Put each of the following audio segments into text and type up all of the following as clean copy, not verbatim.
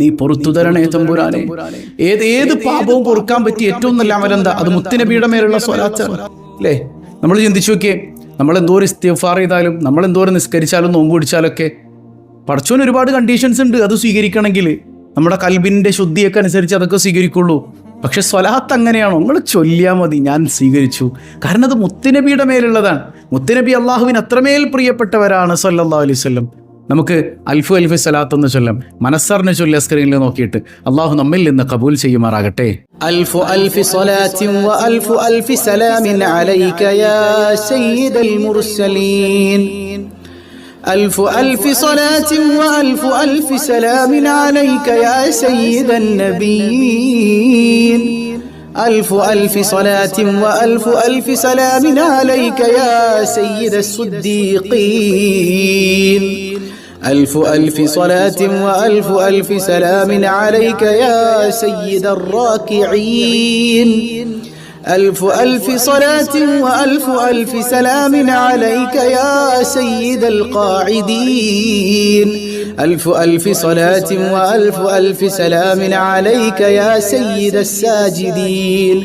നീ പൊറുത്തു തരണേ തമ്പുരാനെ. ഏത് പാപവും പൊറുക്കാൻ പറ്റിയ ഏറ്റവും നല്ല അമലെന്താ? അത് മുത്തുനബിയുടെ മേലുള്ള സ്വലാത്താണ് അല്ലേ? നമ്മൾ ചിന്തിച്ചു നോക്കിയേ, നമ്മൾ എന്തോരം ഇസ്തിഗ്ഫാർ ചെയ്താലും, നമ്മൾ എന്തോരം നിസ്കരിച്ചാലും നോമ്പ് പിടിച്ചാലൊക്കെ പടച്ചോന് ഒരുപാട് കണ്ടീഷൻസ് ഉണ്ട്. അത് സ്വീകരിക്കണമെങ്കിൽ നമ്മുടെ കൽബിൻ്റെ ശുദ്ധിയൊക്കെ അനുസരിച്ച് അതൊക്കെ സ്വീകരിക്കുള്ളൂ. പക്ഷെ സ്വലാത്ത് അങ്ങനെയാണോ? നിങ്ങൾ ചൊല്ലിയാൽ മതി, ഞാൻ സ്വീകരിച്ചു. കാരണം അത് മുത്തുനബിയുടെ മേലുള്ളതാണ്. മുത്തുനബി അള്ളാഹുവിന് അത്രമേൽ പ്രിയപ്പെട്ടവരാണ് സല്ലല്ലാഹു അലൈഹി വസല്ലം. നമുക്ക് അൽഫു അൽഫി സ്വലാത്ത് എന്ന് ചൊല്ലാം. മനസ്സറിന് ചൊല്ലിയ സ്ക്രീനിൽ നോക്കിയിട്ട് അള്ളാഹു നമ്മിൽ നിന്ന് കബൂൽ ചെയ്യുമാറാകട്ടെ. അൽഫു അൽഫി സ്വലാത്തിൻ വ അൽഫു അൽഫി സലാമിൻ അലൈക യാ സയ്യിദൽ മുർസലീൻ. ألف ألف صلاة وألف ألف سلام عليك يا سيد النبيين. ألف ألف صلاة وألف ألف سلام عليك يا سيد الصديقين. ألف ألف صلاة وألف ألف سلام عليك يا سيد الراكعين. ألف ألف صلاة وألف ألف سلام عليك يا سيد القاعدين. ألف ألف صلاة وألف ألف سلام عليك يا سيد الساجدين.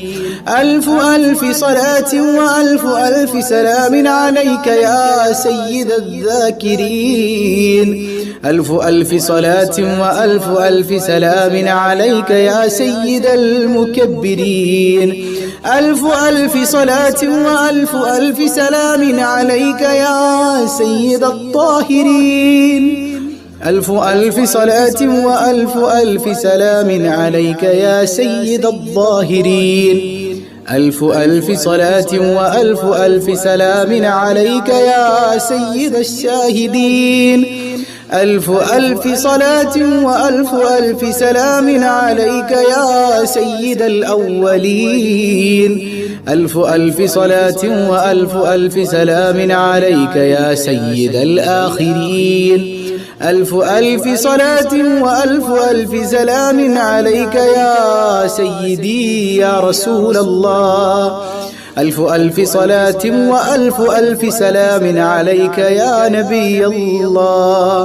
ألف ألف صلاة وألف ألف سلام عليك يا سيد الذاكرين. ألف ألف صلاة وألف ألف سلام عليك يا سيد المكبرين. ألف ألف صلاة وألف ألف سلام عليك يا سيد الطاهرين. ألف ألف صلاة وألف ألف سلام عليك يا سيد الظاهرين. ألف ألف صلاة وألف ألف سلام عليك يا سيد الشاهدين. ألف ألف صلاة وألف ألف سلام عليك يا سيد الأولين. ألف ألف صلاة وألف ألف سلام عليك يا سيد الآخرين. ألف ألف صلاة وألف ألف سلام عليك يا سيدي يا رسول الله. ألف ألف صلاة وألف ألف سلام عليك يا نبي الله.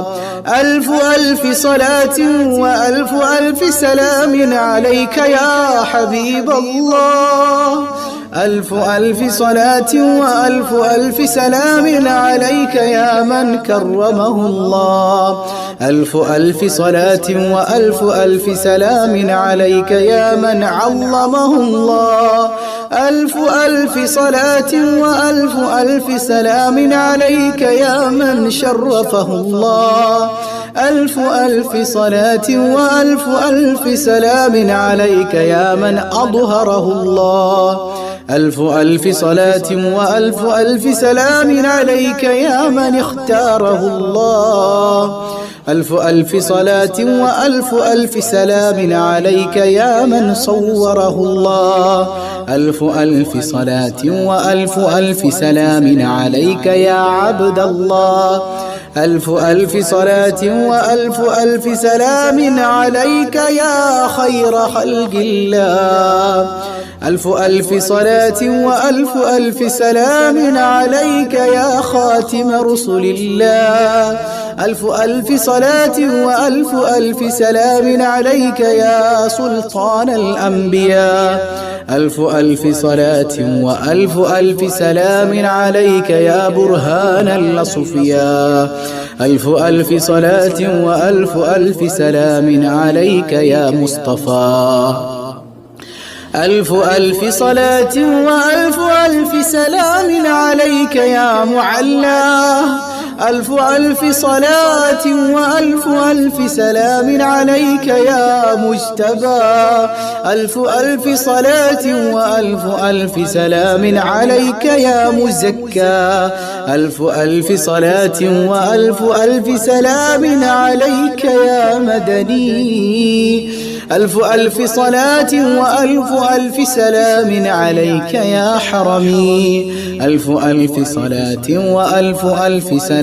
ألف ألف صلاة وألف ألف سلام عليك يا حبيب الله. ألف ألف صلاة وألف ألف سلام عليك يا من كرمه الله. ألف ألف صلاة وألف ألف سلام عليك يا من عظمه الله. ألف ألف صلاة وألف ألف سلام عليك يا من شرفه الله. ألف ألف صلاة وألف ألف سلام عليك يا من أظهره الله. ألف ألف صلاة وألف ألف سلام عليك يا من اختاره الله. ألف ألف صلاة وألف ألف سلام عليك يا من صوره الله. ألف ألف صلاة وألف ألف سلام عليك يا عبد الله. ألف ألف صلاة وألف ألف سلام عليك يا خير خلق الله. ألف ألف صلاة وألف ألف سلام عليك يا خاتم رسل الله. ألف ألف صلاة وألف ألف سلام عليك يا سلطان الأنبياء. ألف ألف صلاة وألف ألف سلام عليك يا برهان الأصفياء. ألف ألف صلاة وألف ألف سلام عليك يا مصطفى. ألف ألف صلاة وألف ألف سلام عليك يا معلى. ألف ألف صلاة وألف ألف سلام عليك يا مجتبى. ألف ألف صلاة وألف ألف سلام عليك يا مزكى. ألف ألف صلاة وألف ألف سلام عليك يا مدني. ألف ألف صلاة وألف ألف سلام عليك يا حرمي. ألف ألف صلاة وألف ألف سلام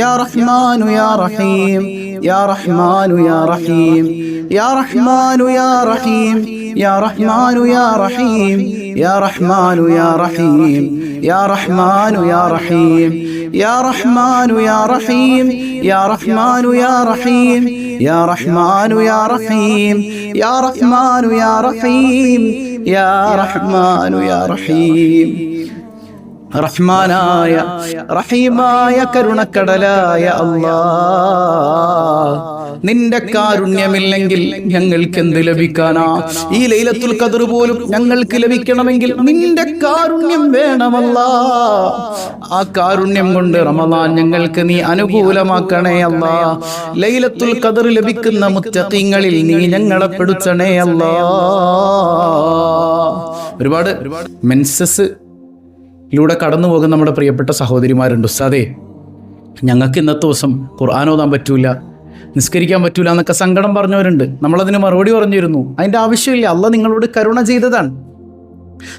യാ റഹ്മാനു യാ റഹീം യാ റഹ്മാനു യാ റഹീം യാ റഹ്മാനു യാ റഹീം യാ റഹ്മാനു യാ റഹീം യാ റഹ്മാനു യാ റഹീം യാ റഹ്മാനു യാ റഹീം യാ റഹ്മാനു യാ റഹീം യാ റഹ്മാനു യാ റഹീം യാ റഹ്മാനു യാ റഹീം യാ റഹ്മാനു യാ റഹീം യാ റഹ്മാനു യാ റഹീം. റഹ്മാനായ റഹീമായ കരുണക്കടലായ അല്ലാഹ്, നിന്റെ കാരുണ്യമില്ലെങ്കിൽ ഞങ്ങൾക്ക് എന്ത് ലഭിക്കാനാ? ഈ ലൈലത്തുൽ ഖദ്ർ പോലും ഞങ്ങൾക്ക് ലഭിക്കണമെങ്കിൽ നിന്റെ കാരുണ്യം വേണമല്ലാ. ആ കാരുണ്യം കൊണ്ട് റമളാൻ ഞങ്ങൾക്ക് നീ അനുകൂലമാക്കണേ അല്ലാ. ലൈലത്തുൽ ഖദ്ർ ലഭിക്കുന്ന മുത്തഖീങ്ങളിൽ നീ ഞങ്ങളെ പെടുത്തണേ അല്ലാ. ഒരുപാട് മെൻസസ് ിലൂടെ കടന്നു പോകുന്ന നമ്മുടെ പ്രിയപ്പെട്ട സഹോദരിമാരുണ്ട്. ഉസ്താദേ, ഞങ്ങൾക്ക് ഇന്നത്തെ ദിവസം ഖുർആൻ ഓതാൻ പറ്റൂല, നിസ്കരിക്കാൻ പറ്റൂല എന്നൊക്കെ സങ്കടം പറഞ്ഞവരുണ്ട്. നമ്മളതിന് മറുപടി പറഞ്ഞിരുന്നു, അതിൻ്റെ ആവശ്യമില്ല. അള്ളാഹ് നിങ്ങളോട് കരുണ ചെയ്തതാണ്.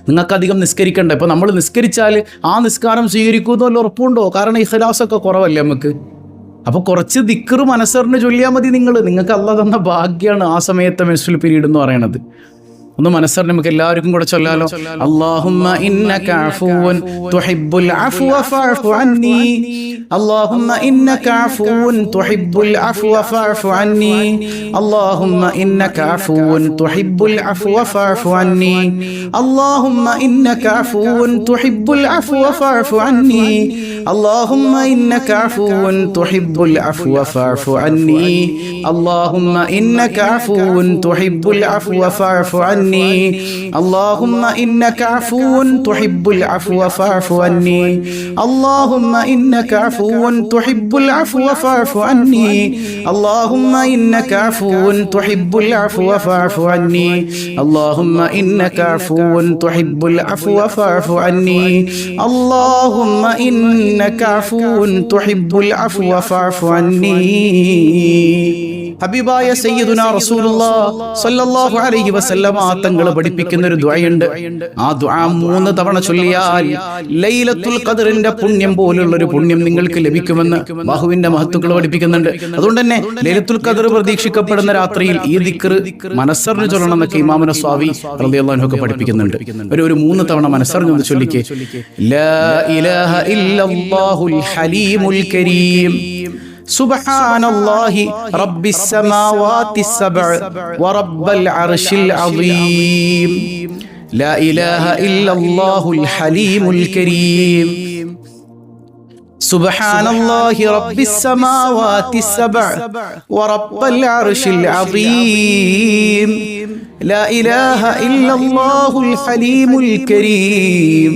നിങ്ങൾക്കധികം നിസ്കരിക്കണ്ട. ഇപ്പോൾ നമ്മൾ നിസ്കരിച്ചാൽ ആ നിസ്കാരം സ്വീകരിക്കുമെന്ന് വല്ല ഉറപ്പുണ്ടോ? കാരണം ഇഖ്ലാസൊക്കെ കുറവല്ലേ നമുക്ക്. അപ്പോൾ കുറച്ച് ദിക്ർ മനസ്സറിന് ചൊല്ലിയാൽ മതി. നിങ്ങൾക്ക് അള്ളാഹ് തന്ന ഭാഗ്യമാണ് ആ സമയത്തെ മെൻസ്ട്രൽ പീരീഡ് എന്ന് പറയണത്. ഒന്ന് മനസ്സറിന് നമുക്ക് എല്ലാവർക്കും കൂടെ ചൊല്ലാലോ. അല്ലാഹുമ്മ ഇന്നക അഫൂൻ തുഹിബ്ബുൽ അഫ്വ ഫഅഫു അന്നി. അല്ലാഹുമ്മ ഇന്നക അഫൂൻ തുഹിബ്ബുൽ അഫ്വ ഫഅഫു അന്നി. അല്ലാഹുമ്മ ഇന്നക അഫൂൻ തുഹിബ്ബുൽ അഫ്വ ഫഅഫു അന്നി. അല്ലാഹുമ്മ ഇന്നക അഫൂൻ തുഹിബ്ബുൽ അഫ്വ ഫഅഫു അന്നി. അല്ലാഹുമ്മ ഇന്നക അഫൂൻ തുഹിബ്ബുൽ അഫ്വ ഫഅഫു അന്നി. അല്ലാഹുമ്മ ഇന്നക അഫൂൻ തുഹിബ്ബുൽ അഫ്വ ഫഅഫു അന്നി. اللهم إنك عفو تحب العفو فاعف عني. اللهم إنك عفو تحب العفو فاعف عني. اللهم إنك عفو تحب العفو فاعف عني. اللهم إنك عفو تحب العفو فاعف عني. اللهم إنك عفو تحب العفو فاعف عني. ഹബീബായ സയ്യിദുനാ റസൂലുള്ളാഹി സ്വല്ലല്ലാഹു അലൈഹി വസല്ലമ തങ്ങൾ പഠിപ്പിക്കുന്ന ഒരു ദുആയുണ്ട്. ആ ദുആ 3 തവണ ചൊല്ലിയാൽ ലൈലത്തുൽ ഖദ്റിന്റെ പുണ്യം പോലുള്ള ഒരു പുണ്യം നിങ്ങൾക്ക് ലഭിക്കുമെന്ന് അല്ലാഹുവിന്റെ മഹത്തുക്കൾ പഠിപ്പിക്കുന്നുണ്ട്. അതുകൊണ്ട് തന്നെ ലൈലത്തുൽ ഖദ്ർ പ്രതീക്ഷിക്കപ്പെടുന്ന രാത്രിയിൽ ഈ ദിക്ർ മനസ്സറിഞ്ഞ് ചൊല്ലണം എന്നൊക്കെ ഇമാമുന സ്വാവി റളിയല്ലാഹു അൻഹു ഒക്കെ പഠിപ്പിക്കുന്നുണ്ട്. ഒരു 3 തവണ മനസ്സറിഞ്ഞ് ഒന്ന് ചൊല്ലിക്കേ. ലാ ഇലാഹ ഇല്ലല്ലാഹുൽ ഹലീമുൽ കരീം സുബ്ഹാനല്ലാഹി റബ്ബിസ് സമാവാതി സബ്അ വറബ്ബൽ അർശിൽ അദീം. ലാ ഇലാഹ ഇല്ലല്ലാഹുൽ ഹലീമുൽ കരീം സുബ്ഹാനല്ലാഹി റബ്ബിസ് സമാവാതി സബ്അ വറബ്ബൽ അർശിൽ അദീം. ലാ ഇലാഹ ഇല്ലല്ലാഹുൽ ഹലീമുൽ കരീം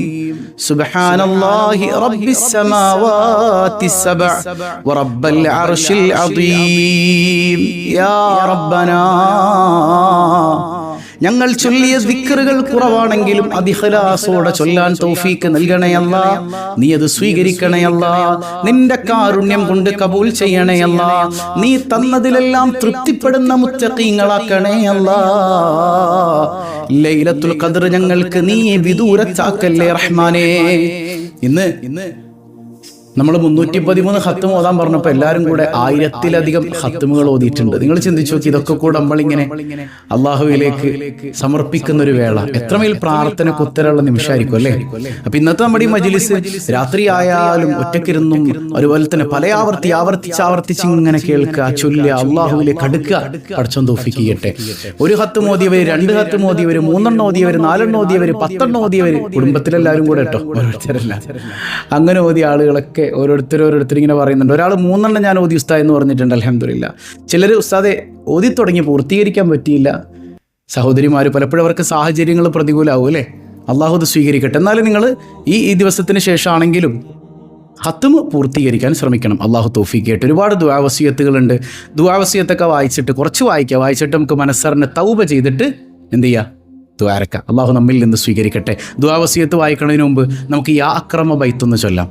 സുബ്ഹാനല്ലാഹി റബ്ബിസ് സമാവാതി സബ്അ വറബ്ബൽ അർശിൽ അദീം. യാ റബ്ബനാ, ഞങ്ങൾ ചൊല്ലിയ ദിക്റുകൾ കുറവാണെങ്കിലും അതിഖ്ലാസോടെ ചൊല്ലാൻ തൗഫീക്ക് നൽകണേ അല്ലാ. നീ അത് സ്വീകരിക്കണേ അല്ലാ. നിന്റെ കാരുണ്യം കൊണ്ട് കബൂൽ ചെയ്യണേ അല്ലാ. നീ തന്നതിലെല്ലാം തൃപ്തിപ്പെടുന്ന മുത്തഖീങ്ങളാക്കണേ അല്ലാ. ലൈലത്തുൽ ഖദ്ർ ഞങ്ങൾക്ക് നീ വിദൂരത്താക്കല്ലേ റഹ്മാനേ. ഇന്ന് നമ്മൾ 313 ഖത്മ് ഓതാൻ പറഞ്ഞപ്പോൾ എല്ലാവരും കൂടെ 1000-ലധികം ഖത്മുകൾ ഓതിയിട്ടുണ്ട്. നിങ്ങൾ ചിന്തിച്ചു നോക്കി, ഇതൊക്കെ കൂടെ നമ്മളിങ്ങനെ അള്ളാഹുവിലേക്ക് സമർപ്പിക്കുന്ന ഒരു വേള എത്രമേൽ പ്രാർത്ഥനയ്ക്ക് ഉത്തരമുള്ള നിമിഷമായിരിക്കും അല്ലേ. അപ്പൊ ഇന്നത്തെ നമ്മുടെ ഈ മജ്ലിസ് രാത്രി ആയാലും ഒറ്റക്കിരുന്നും അതുപോലെ തന്നെ പല ആവർത്തിച്ച് ഇങ്ങനെ കേൾക്കുക, ചൊല്ലുക, അള്ളാഹുവിലേക്ക് അടുക്കുക. പടച്ചോൻ തൗഫീഖ് ചെയ്യട്ടെ. 1 ഖത്മ് ഓതിയവര്, 2 ഖത്മ് ഓതിയവര്, 3 ഓതിയവര്, 4 ഓതിയവര്, 10 ഓതിയവര്, കുടുംബത്തിലെല്ലാവരും കൂടെ കേട്ടോ, ഓരോരുത്തരല്ല. അങ്ങനെ ഓതിയ ആളുകളൊക്കെ ഓരോരുത്തർ ഇങ്ങനെ പറയുന്നുണ്ട്. ഒരാൾ 3 ഞാൻ ഓതി ഉസ്താദ് എന്ന് പറഞ്ഞിട്ടുണ്ട്. അൽഹംദുലില്ലാ. ചിലർ ഉസ്താദെ ഓതി തുടങ്ങി പൂർത്തീകരിക്കാൻ പറ്റിയില്ല. സഹോദരിമാർ പലപ്പോഴും അവർക്ക് സാഹചര്യങ്ങൾ പ്രതികൂലമാവും അല്ലേ. അള്ളാഹു അത് സ്വീകരിക്കട്ടെ. എന്നാലും നിങ്ങൾ ഈ ദിവസത്തിന് ശേഷമാണെങ്കിലും ഖത്മ് പൂർത്തീകരിക്കാൻ ശ്രമിക്കണം. അള്ളാഹു തൗഫീഖ് ചെയ്യട്ടെ. ഒരുപാട് ദുആ വസിയത്തുകളുണ്ട്. ദുആ വസിയത്തൊക്കെ കുറച്ച് വായിച്ചിട്ട് നമുക്ക് മനസ്സറിന് തൗബ ചെയ്തിട്ട് എന്ത് ചെയ്യുക, ദുആരക്ക. അള്ളാഹു നമ്മിൽ നിന്ന് സ്വീകരിക്കട്ടെ. ദുആ വസിയത്ത് വായിക്കുന്നതിന് മുമ്പ് നമുക്ക് യാ അക്രമ ബൈത്തൊന്ന് ചൊല്ലാം.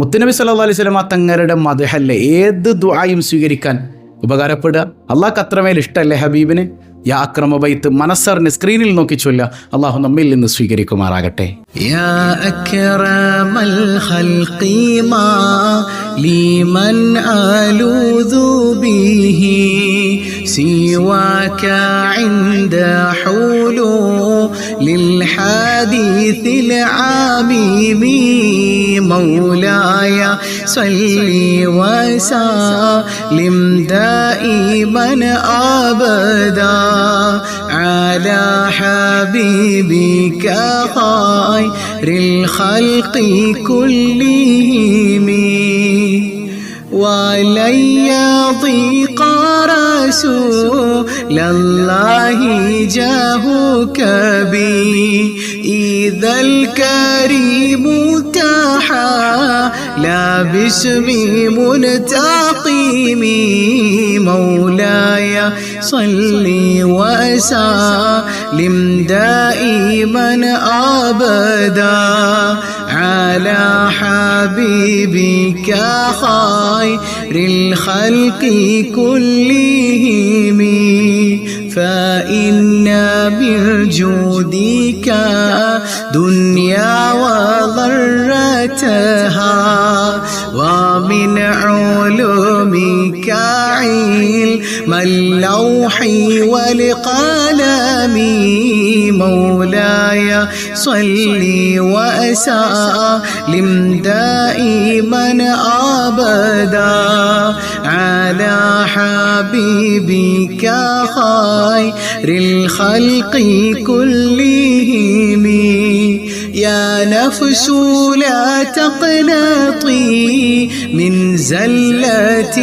മുത്തുനബി സല്ലല്ലാഹു അലൈഹി വസല്ലം തങ്ങളുടെ മദ്ഹല്ലേ ഏത് ദുആയും സ്വീകരിക്കാൻ ഉപകാരപ്പെടുക. അള്ളാഹ്ക്ക് അത്രമേൽ ഇഷ്ടമല്ലേ ഹബീബിന്. യാ അക്രമ ബൈത്ത് മനസ്സറിന് സ്ക്രീനിൽ നോക്കി ചൊല്ല. അള്ളാഹു നമ്മിൽ നിന്ന് സ്വീകരിക്കുമാറാകട്ടെ. യാ അക്രമൽ ഖൽഖി മാ ലിമൻ അലൂദു ബിഹി സിവാക ഇൻദ ഹുലൂലിൽ ഹദീസിൽ ആമീമി മൗലായ സ്വല്ലി വസല്ലിം ദായിമൻ അബദാ അലാ ഹബീബിക ഖൈറിൽ ഖൽഖി കുല്ലിഹിം ولن يضيق رسول الله جاهك بي إذا الكريم تحالى باسمي منتقم مولاي صل وسلم دائما أبدا على حبيبك خير الخلق كلهم فإن من جودك دنيا وضرتها ومن علومك علم اللوح والقلم مولاي صل وسلم دائما أبدا على حبيبك خير الخلق كلهم يا نفس لا تقنطي من زلة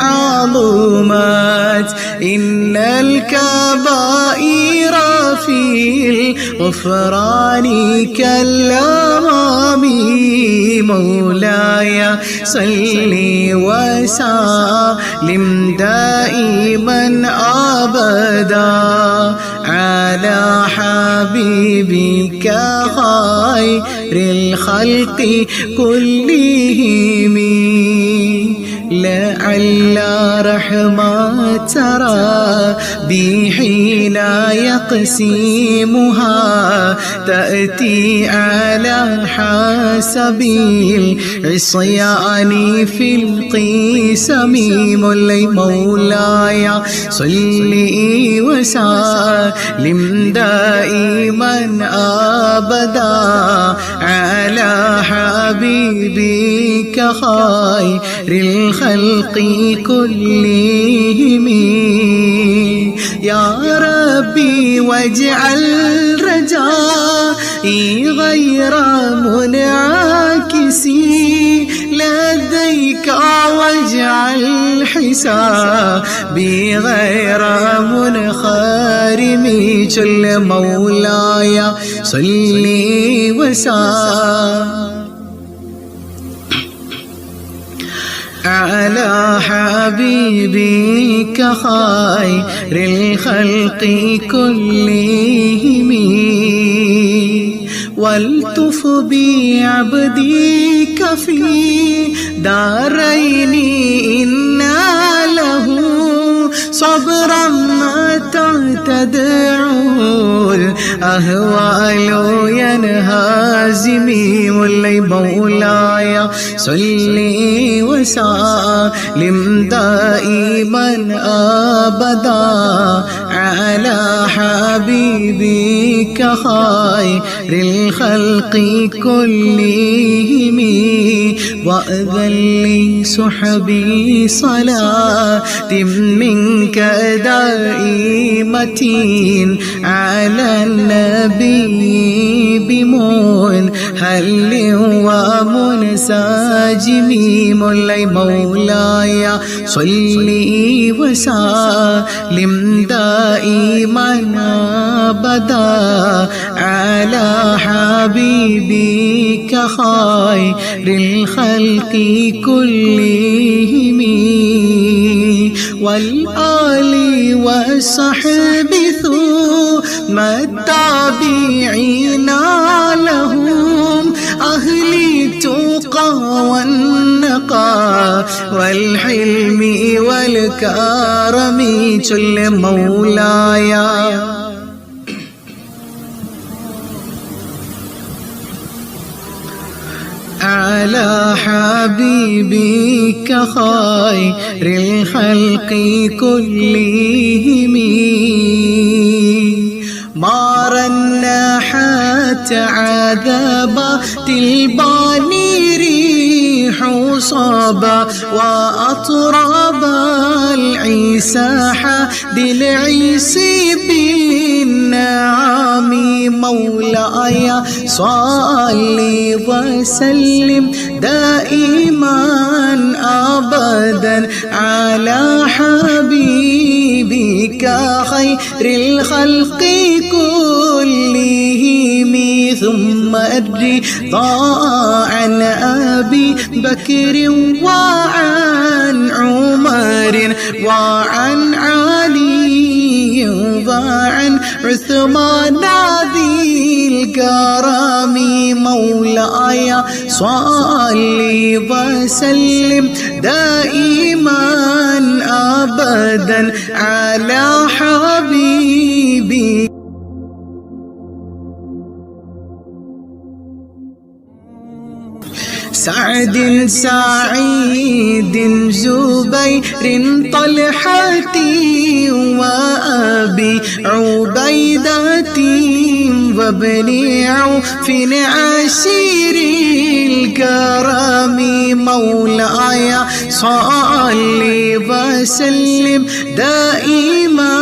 عظمت إن الكبائر في الغفران كالأمام مولاي صل وسلم دائما أبدا على حبيبك خير الخلق كلهم لعل رحمة ربي حين يقسمها تأتي على حسب العصيان في القسم مولاي صل وسلم دائما أبدا على حبيبك خير الخلق كلهم يا ربي واجعل رجائي غير منعكس لديك واجعل حسابي غير منخرم جل مولاي صل وسلم على حبيبك خير الخلق كلهم والتف بعبدك في دارين إن له صبرا متى تدعو الأهوال ينهزمي مولاي صل وسلم دائما أبدا على حبيبك خير الخلق كلهم وأذن لصحبي صلاة منك دائمة على النبي بمنهل ومنسجم مولاي صل وسلم دائما أبدا على حبيبك خير الخلق كلهم والآل والصحب ثم التابعين لهم أهل التقى والنقى والحلم والكرم ചൊല്ല مولاي على حبيبك خير الخلق كلهم ما رنحت عذابات الباني ريح صبا وأطرب العيسى حد العيسى بالنعم مولاي صل وسلم دائما أبدا على حبيبك خير الخلق كلهم ثم الرضا عن أبي بكر وعن عمر وعن علي وعن عثمان ذي الكرم مولاي صل وسلم دائما أبدا على حبيبي سعد سعيد زبير طلحة وأبي عبيدة وابن عوف عشير الكرم مولاي صل وسلم دائما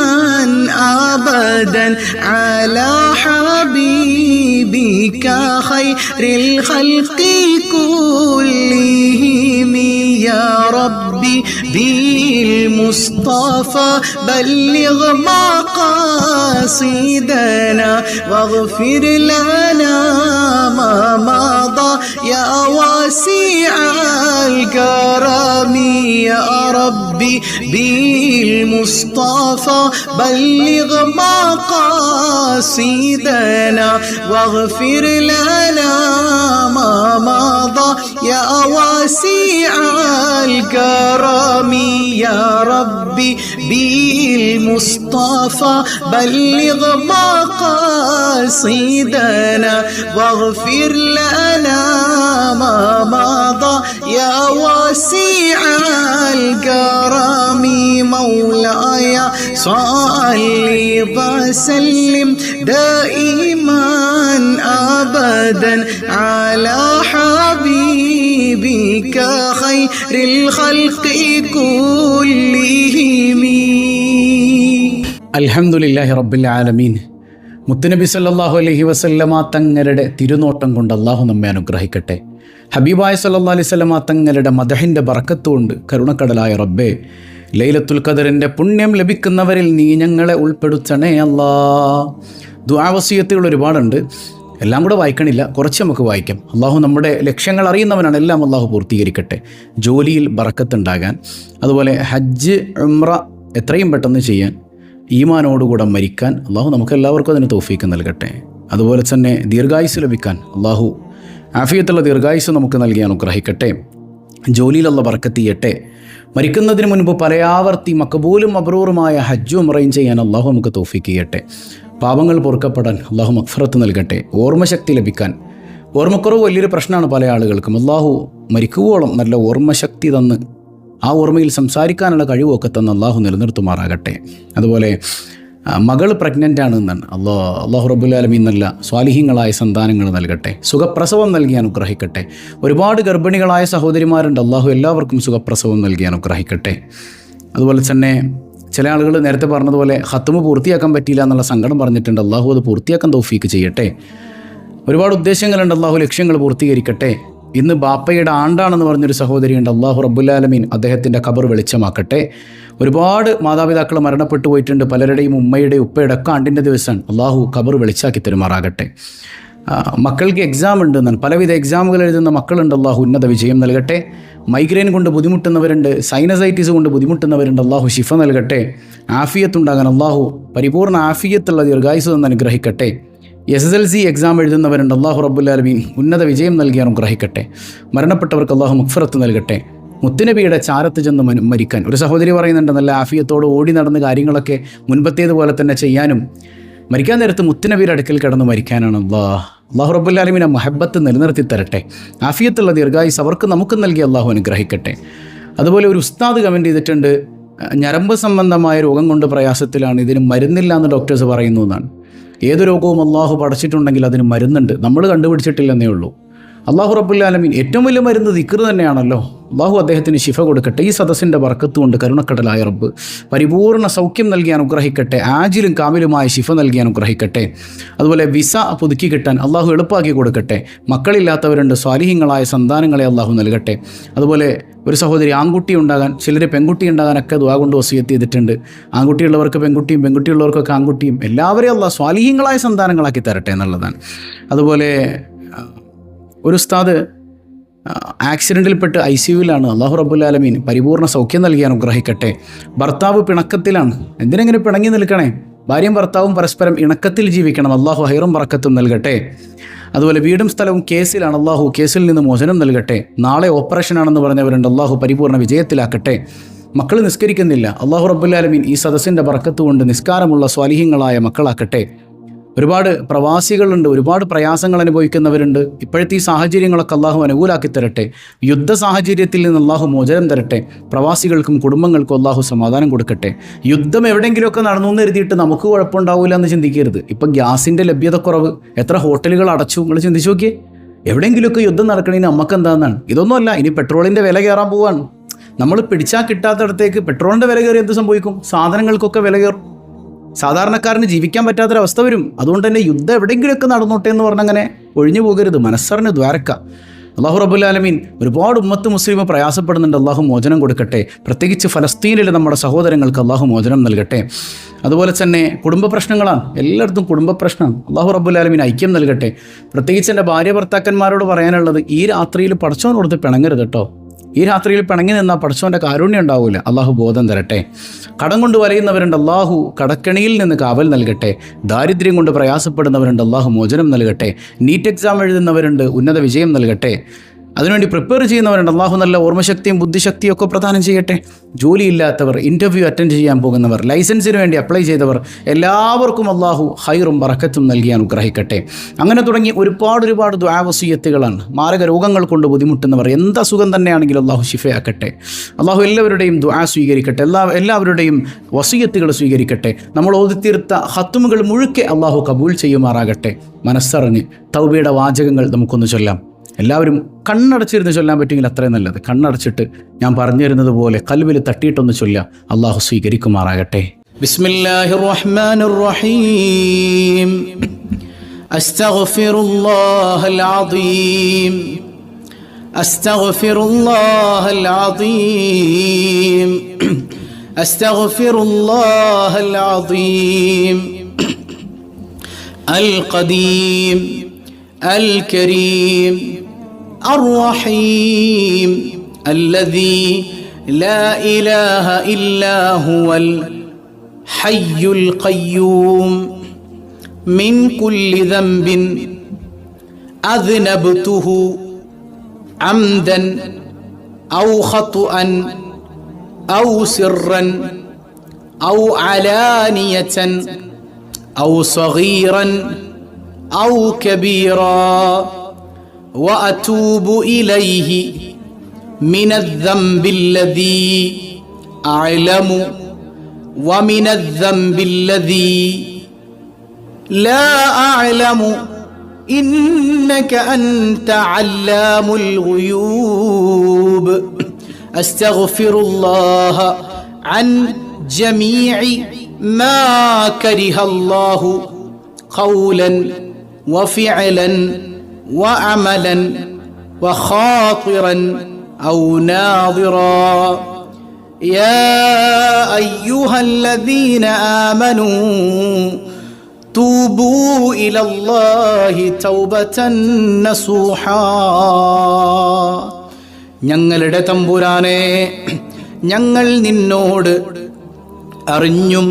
أبدا على حبيبك خير الخلق كلهم يا ربي بالمصطفى بلغ مقاصدنا واغفر لنا ما مضى يا واسع الكرم يا ربي بالمصطفى بلغ مقاصدنا واغفر لنا ما مضى يا واسع الكرم يا ربي بالمصطفى بلغ مقاصدنا واغفر لنا ما مضى يا واسع الكرم مولاي صل وسلم دائما أبدا على حبيبك خير الخلق كلهم അൽഹംദുലില്ലാഹി റബ്ബിൽ ആലമീൻ. മുത്തുനബി സല്ലല്ലാഹു അലൈഹി വസല്ലമ തങ്ങളുടെ തിരുനോട്ടം കൊണ്ട് അള്ളാഹു നമ്മെ അനുഗ്രഹിക്കട്ടെ. ഹബീബായ സല്ലല്ലാഹു അലൈഹി വസല്ലമ തങ്ങളുടെ മദഹിൻ്റെ ബറക്കത്തുകൊണ്ട് കരുണക്കടലായ റബ്ബേ, ലൈലത്തുൽ ഖദറിൻ്റെ പുണ്യം ലഭിക്കുന്നവരിൽ നീ ഞങ്ങളെ ഉൾപ്പെടുത്തണേ അല്ലാ. ദുആ വസിയത്തുകൾ ഒരുപാടുണ്ട്, എല്ലാം കൂടെ വായിക്കണില്ല, കുറച്ച് നമുക്ക് വായിക്കാം. അള്ളാഹു നമ്മുടെ ലക്ഷ്യങ്ങൾ അറിയുന്നവനാണ്, എല്ലാം അള്ളാഹു പൂർത്തീകരിക്കട്ടെ. ജോലിയിൽ ബറക്കത്തുണ്ടാകാൻ, അതുപോലെ ഹജ്ജ് ഉംറ എത്രയും പെട്ടെന്ന് ചെയ്യാൻ, ഈമാനോടുകൂടെ മരിക്കാൻ അള്ളാഹു നമുക്കെല്ലാവർക്കും അതിന് തൗഫീക്ക് നൽകട്ടെ. അതുപോലെ തന്നെ ദീർഘായുസ് ലഭിക്കാൻ അള്ളാഹു ആഫിയത്തുള്ള ദീർഘായുസ് നമുക്ക് നൽകി അനുഗ്രഹിക്കട്ടെ. ജോലിയിലുള്ള ബറക്കത്ത് ചെയ്യട്ടെ. മരിക്കുന്നതിന് മുൻപ് പലയാവർത്തി മക്ബൂലും മബ്രൂറുമായ ഹജ്ജും ഉംറയും ചെയ്യാൻ അള്ളാഹു നമുക്ക് തൗഫീക്ക് ചെയ്യട്ടെ. പാപങ്ങൾ പൊറുക്കപ്പെടാൻ അള്ളാഹു മഗ്ഫിറത്ത് നൽകട്ടെ. ഓർമ്മശക്തി ലഭിക്കാൻ, ഓർമ്മക്കുറവ് വലിയൊരു പ്രശ്നമാണ് പല ആളുകൾക്കും. അള്ളാഹു മരിക്കുവോളം നല്ല ഓർമ്മശക്തി തന്ന് ആ ഓർമ്മയിൽ സംസാരിക്കാനുള്ള കഴിവൊക്കെ തന്ന് അള്ളാഹു നിലനിർത്തുമാറാകട്ടെ. അതുപോലെ മകൾ പ്രഗ്നൻ്റ് ആണ് എന്നാണ് അള്ളാഹു റബ്ബുൽ ആലമീൻ നല്ല സ്വാലിഹീങ്ങളായ സന്താനങ്ങൾ നൽകട്ടെ. സുഖപ്രസവം നൽകി അനുഗ്രഹിക്കട്ടെ. ഒരുപാട് ഗർഭിണികളായ സഹോദരിമാരുണ്ട്, അള്ളാഹു എല്ലാവർക്കും സുഖപ്രസവം നൽകി അനുഗ്രഹിക്കട്ടെ. അതുപോലെ തന്നെ ചില ആളുകൾ നേരത്തെ പറഞ്ഞതുപോലെ ഖത്മ് പൂർത്തിയാക്കാൻ പറ്റിയില്ല എന്നുള്ള സങ്കടം പറഞ്ഞിട്ടുണ്ട്. അള്ളാഹു അത് പൂർത്തിയാക്കാൻ തൗഫീക്ക് ചെയ്യട്ടെ. ഒരുപാട് ഉദ്ദേശങ്ങളുണ്ട്, അള്ളാഹു ലക്ഷ്യങ്ങൾ പൂർത്തീകരിക്കട്ടെ. ഇന്ന് ബാപ്പയുടെ ആണ്ടാണെന്ന് പറഞ്ഞൊരു സഹോദരിയുണ്ട്. അള്ളാഹു റബ്ബുൽ ആലമീൻ അദ്ദേഹത്തിൻ്റെ ഖബർ വെളിച്ചമാക്കട്ടെ. ഒരുപാട് മാതാപിതാക്കൾ മരണപ്പെട്ടു പോയിട്ടുണ്ട്. പലരുടെയും ഉമ്മയുടെയും ഉപ്പയുടെ ഒക്കെ ആണ്ടിൻ്റെ ദിവസമാണ്. അള്ളാഹു ഖബർ വെളിച്ചാക്കി തരുമാറാകട്ടെ. മക്കൾക്ക് എക്സാം ഉണ്ടെന്നാണ്, പലവിധ എക്സാമുകൾ എഴുതുന്ന മക്കളുണ്ട്. അള്ളാഹു ഉന്നത വിജയം നൽകട്ടെ. മൈഗ്രെയിൻ കൊണ്ട് ബുദ്ധിമുട്ടുന്നവരുണ്ട്, സൈനസൈറ്റിസ് കൊണ്ട് ബുദ്ധിമുട്ടുന്നവരുണ്ട്. അള്ളാഹു ശിഫ നൽകട്ടെ. ആഫിയത്തുണ്ടാകാൻ അള്ളാഹു പരിപൂർണ്ണ ആഫിയത്തുള്ള ദീർഘായുസ് എന്ന് അനുഗ്രഹിക്കട്ടെ. SSLC exam എഴുതുന്നവരുണ്ട്. അള്ളാഹു റബ്ബുൽ ആലമീൻ ഉന്നത വിജയം നൽകി അനുഗ്രഹിക്കട്ടെ. മരണപ്പെട്ടവർക്ക് അള്ളാഹു മഗ്ഫിറത്ത് നൽകട്ടെ. മുത്തുനബിയുടെ ചാരത്ത് ചെന്ന് മരിക്കാൻ. ഒരു സഹോദരി പറയുന്നുണ്ട്, നല്ല ആഫിയത്തോട് ഓടി നടന്ന് കാര്യങ്ങളൊക്കെ മുൻപത്തേതുപോലെ തന്നെ ചെയ്യാനും മരിക്കാൻ നേരത്ത് മുത്തുനബിയുടെ അടുക്കൽ കിടന്ന് മരിക്കാനാണ്. അള്ളാഹു റബ്ബുൽ ആലമീൻ ആ മഹബത്ത് നിലനിർത്തി തരട്ടെ. ആഫിയത്തുള്ള ദീർഘായുസ് അവർക്ക് നമുക്ക് നൽകി അള്ളാഹു അനുഗ്രഹിക്കട്ടെ. അതുപോലെ ഒരു ഉസ്താദ് കമൻറ്റ് ചെയ്തിട്ടുണ്ട്, ഞരമ്പ് സംബന്ധമായ രോഗം കൊണ്ട് പ്രയാസത്തിലാണ്, ഇതിന് മരുന്നില്ല എന്ന് ഡോക്ടേഴ്സ് പറയുന്നു എന്നാണ്. ഏത് രോഗവും അള്ളാഹു പടച്ചിട്ടുണ്ടെങ്കിൽ അതിന് മരുന്നുണ്ട്, നമ്മൾ കണ്ടുപിടിച്ചിട്ടില്ലെന്നേ ഉള്ളൂ. അള്ളാഹു റബ്ബുൽ ആലമീൻ ഏറ്റവും വലിയ മരുന്ന് ദിക്ർ തന്നെയാണല്ലോ. അള്ളാഹു അദ്ദേഹത്തിന് ശിഫ കൊടുക്കട്ടെ. ഈ സദസ്സിൻ്റെ ബർക്കത്ത് കൊണ്ട് കരുണക്കടലായ റബ്ബ് പരിപൂർണ്ണ സൗഖ്യം നൽകി അനുഗ്രഹിക്കട്ടെ. ആജിലും കാമിലുമായ ശിഫ നൽകി അനുഗ്രഹിക്കട്ടെ. അതുപോലെ വിസ പുതുക്കി കിട്ടാൻ അള്ളാഹു എളുപ്പമാക്കി കൊടുക്കട്ടെ. മക്കളില്ലാത്തവരുണ്ട്, സ്വാലിഹീങ്ങളായ സന്താനങ്ങളെ അള്ളാഹു നൽകട്ടെ. അതുപോലെ ഒരു സഹോദരി ആൺകുട്ടി ഉണ്ടാകാൻ, ചിലർ പെൺകുട്ടി ഉണ്ടാകാനൊക്കെ ദുആ കൊണ്ട് വസിയത്ത് ചെയ്തിട്ടുണ്ട്. ആൺകുട്ടിയുള്ളവർക്ക് പെൺകുട്ടിയും, പെൺകുട്ടിയുള്ളവർക്കൊക്കെ ആൺകുട്ടിയും, എല്ലാവരെയും അള്ളാഹു സ്വാലിഹീങ്ങളായ സന്താനങ്ങളാക്കി തരട്ടെ എന്നുള്ളതാണ്. അതുപോലെ ഒരു ഉസ്താദ് ആക്സിഡൻറ്റിൽപ്പെട്ട് ICUവിലാണ്. അള്ളാഹു റബ്ബുൽ ആലമീൻ പരിപൂർണ്ണ സൗഖ്യം നൽകി അനുഗ്രഹിക്കട്ടെ. ഭർത്താവ് പിണക്കത്തിലാണ്. എന്തിനെങ്ങനെ പിണങ്ങി നിൽക്കണേ? ഭാര്യയും ഭർത്താവും പരസ്പരം ഇണക്കത്തിൽ ജീവിക്കണം. അള്ളാഹു ഹൈറും ബറക്കത്തും നൽകട്ടെ. അതുപോലെ വീടും സ്ഥലവും കേസിലാണ്. അള്ളാഹു കേസിൽ നിന്ന് മോചനം നൽകട്ടെ. നാളെ ഓപ്പറേഷനാണെന്ന് പറഞ്ഞവരുണ്ട്. അള്ളാഹു പരിപൂർണ്ണ വിജയത്തിലാക്കട്ടെ. മക്കൾ നിസ്കരിക്കുന്നില്ല. അള്ളാഹു റബ്ബുൽ ആലമീൻ ഈ സദസ്സിൻ്റെ ബറക്കത്ത് കൊണ്ട് നിസ്കാരമുള്ള സ്വാലിഹീങ്ങളായ മക്കളാക്കട്ടെ. ഒരുപാട് പ്രവാസികളുണ്ട്, ഒരുപാട് പ്രയാസങ്ങൾ അനുഭവിക്കുന്നവരുണ്ട്. ഇപ്പോഴത്തെ ഈ സാഹചര്യങ്ങളൊക്കെ അള്ളാഹു അനുകൂലാക്കി തരട്ടെ. യുദ്ധ സാഹചര്യത്തിൽ നിന്ന് അള്ളാഹു മോചനം തരട്ടെ. പ്രവാസികൾക്കും കുടുംബങ്ങൾക്കും അള്ളാഹു സമാധാനം കൊടുക്കട്ടെ. യുദ്ധം എവിടെയെങ്കിലുമൊക്കെ നടന്നു എന്ന് എഴുതിയിട്ട് നമുക്ക് കുഴപ്പമുണ്ടാവില്ല എന്ന് ചിന്തിക്കരുത്. ഇപ്പം ഗ്യാസിൻ്റെ ലഭ്യതക്കുറവ്, എത്ര ഹോട്ടലുകൾ അടച്ചു, നിങ്ങൾ ചിന്തിച്ചു നോക്കിയേ. എവിടെയെങ്കിലുമൊക്കെ യുദ്ധം നടക്കണേന് നമുക്ക് എന്താണെന്നാണ്. ഇതൊന്നുമല്ല, ഇനി പെട്രോളിൻ്റെ വില കയറാൻ പോവാണ്. നമ്മൾ പിടിച്ചാൽ കിട്ടാത്തടത്തേക്ക് പെട്രോളിൻ്റെ വില കയറി എന്ത് സംഭവിക്കും? സാധനങ്ങൾക്കൊക്കെ വില കയറും. സാധാരണക്കാരന് ജീവിക്കാൻ പറ്റാത്തൊരവസ്ഥ വരും. അതുകൊണ്ട് തന്നെ യുദ്ധം എവിടെയെങ്കിലുമൊക്കെ നടന്നോട്ടെ എന്ന് പറഞ്ഞങ്ങനെ ഒഴിഞ്ഞു പോകരുത്. മനസ്സറിന് ദ്വാരക്ക. അള്ളാഹു റബ്ബുൽ ആലമീൻ ഒരുപാട് ഉമ്മത്ത് മുസ്ലിം പ്രയാസപ്പെടുന്നുണ്ട്. അള്ളാഹു മോചനം കൊടുക്കട്ടെ. പ്രത്യേകിച്ച് ഫലസ്തീനിലെ നമ്മുടെ സഹോദരങ്ങൾക്ക് അള്ളാഹു മോചനം നൽകട്ടെ. അതുപോലെ തന്നെ കുടുംബ പ്രശ്നങ്ങളാണ്, എല്ലായിടത്തും കുടുംബ പ്രശ്നം. അള്ളാഹു റബ്ബുൽ ആലമീൻ ഐക്യം നൽകട്ടെ. പ്രത്യേകിച്ച് എൻ്റെ ഭാര്യ ഭർത്താക്കന്മാരോട് പറയാനുള്ളത്, ഈ രാത്രിയിൽ പടച്ചവനോടുത്ത് പിണങ്ങരുത് കേട്ടോ. ഈ രാത്രിയിൽ പിണങ്ങി നിന്നാൽ പടച്ചവൻ്റെ കാരുണ്യം ഉണ്ടാവില്ല. അള്ളാഹു ബോധം തരട്ടെ. കടം കൊണ്ട് വലയുന്നവരുണ്ട്, അള്ളാഹു കടക്കണിയിൽ നിന്ന് കാവൽ നൽകട്ടെ. ദാരിദ്ര്യം കൊണ്ട് പ്രയാസപ്പെടുന്നവരുണ്ട്, അള്ളാഹു മോചനം നൽകട്ടെ. നീറ്റ് എക്സാം എഴുതുന്നവരുണ്ട്, ഉന്നത വിജയം നൽകട്ടെ. അതിനുവേണ്ടി പ്രിപ്പയർ ചെയ്യുന്നവരുണ്ട്, അള്ളാഹു നല്ല ഓർമ്മശക്തിയും ബുദ്ധിശക്തിയും ഒക്കെ പ്രദാനം ചെയ്യട്ടെ. ജോലിയില്ലാത്തവർ, ഇൻ്റർവ്യൂ അറ്റൻഡ് ചെയ്യാൻ പോകുന്നവർ, ലൈസൻസിന് വേണ്ടി അപ്ലൈ ചെയ്തവർ, എല്ലാവർക്കും അള്ളാഹു ഹൈറും ബറക്കത്തും നൽകി അനുഗ്രഹിക്കട്ടെ. അങ്ങനെ തുടങ്ങി ഒരുപാട് ദുആ വസിയത്തുകളാണ്. മാരക രോഗങ്ങൾ കൊണ്ട് ബുദ്ധിമുട്ടുന്നവർ, എന്ത് അസുഖം തന്നെയാണെങ്കിലും അള്ളാഹു ശിഫയാക്കട്ടെ. അള്ളാഹു എല്ലാവരുടെയും ദുആ സ്വീകരിക്കട്ടെ. എല്ലാവരുടെയും വസിയത്തുകൾ സ്വീകരിക്കട്ടെ. നമ്മൾ ഓതിത്തീർത്ത ഖത്മുകൾ മുഴുക്കെ അള്ളാഹു കബൂൽ ചെയ്യുമാറാകട്ടെ. മനസ്സറിഞ്ഞ് തൗബയുടെ വാചകങ്ങൾ നമുക്കൊന്ന് ചൊല്ലാം. എല്ലാവരും കണ്ണടച്ചിരുന്ന് ചൊല്ലാൻ പറ്റുമെങ്കിൽ അത്രയും നല്ലത്. കണ്ണടച്ചിട്ട് ഞാൻ പറഞ്ഞു തരുന്നത് പോലെ കൽവിൽ തട്ടിയിട്ടൊന്ന് ചൊല്ലാം. അള്ളാഹു സ്വീകരിക്കുമാറാകട്ടെ. ബിസ്മില്ലാഹിർ റഹ്മാനിർ റഹീം. അസ്തഗ്ഫിറുല്ലാഹൽ അദീം. അസ്തഗ്ഫിറുല്ലാഹൽ അദീം. അസ്തഗ്ഫിറുല്ലാഹൽ അദീം. അൽ ഖദീം الكريم الرحيم الذي لا إله إلا هو الحي القيوم من كل ذنب أذنبته عمدا أو خطأ أو سرا أو علانية أو صغيرا أو كبيرا وأتوب إليه من الذنب الذي أعلم ومن الذنب الذي لا أعلم إنك أنت علام الغيوب. أستغفر الله عن جميع ما كره الله قولا وفعلا وعملا وخاطرا أو ناظرا. يا أيها الذين آمنوا توبوا إلى الله توبة نصوحا. ഞങ്ങളുടെ തമ്പുരാനെ, ഞങ്ങൾ നിന്നോട് അറിഞ്ഞും